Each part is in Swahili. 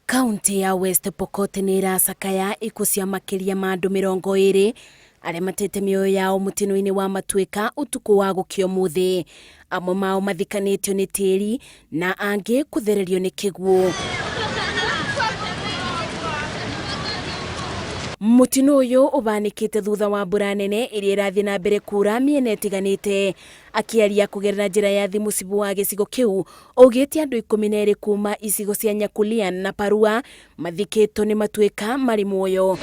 Kaunti ya West Pokot ni iracakaya ikuũ cia makiria ma andu 20 aria matete mioyo yao mutino-ini wa matuika utuku wa gukio muthi. Amwe mao mathikanitio ni tiri na angi kuthererio ni kiguũ. Mutino uyu ubanikite thutha wa mbura nene iria irathie na mbere kuura miena itiganite. Akiaria kugerera njira ya thimu cibu wa gicigo kiu augite andu 12 kuuma icigo cia Nyakulian na Parua mathikitwo ni matuika mari muoyo.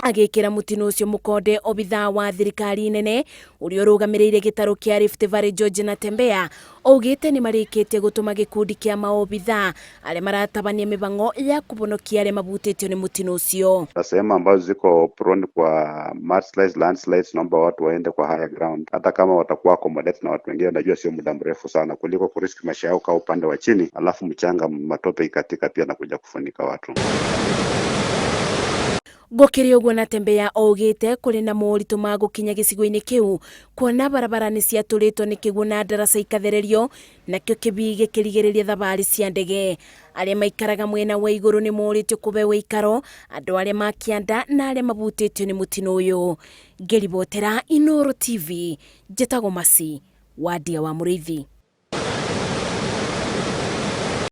Agikira mutino ucio mukonde obithaa wa thirikari nene uria urugamiriire gitaro kia Rift Valley George na Tembea augite ni marikitie gutuma gikundi kia maobithaa aria maratabania mibango ya kuhonokia aria mahutitio ni mutino ucio. Sehemu ambazo ziko prone kwa mudslides, landslides, naomba watu waende kwa higher ground. Hata kama watakuwa accommodate na watu wengine, najua sio muda mrefu sana kuliko kuriski maisha yao kwa upande wa chini, alafu mchanga matope ikatika pia na kuja kufunika watu. Gukiri uguo na Tembea augite kuri na moritu ma gukinya gicigo-ini kiu kuona barabara ni ciaturitwo ni kiguũ na ndaraca ikathererio nakio kibii gikirigiriria thabari cia ndege. Aria maikaraga mwena wa iguru ni moritio kubewa ikaro andu aria makianda na aria mahutitio ni mutino uyu. Ngiribotera Inooro TV, njitagwo Masi, wadia wa Muriithi.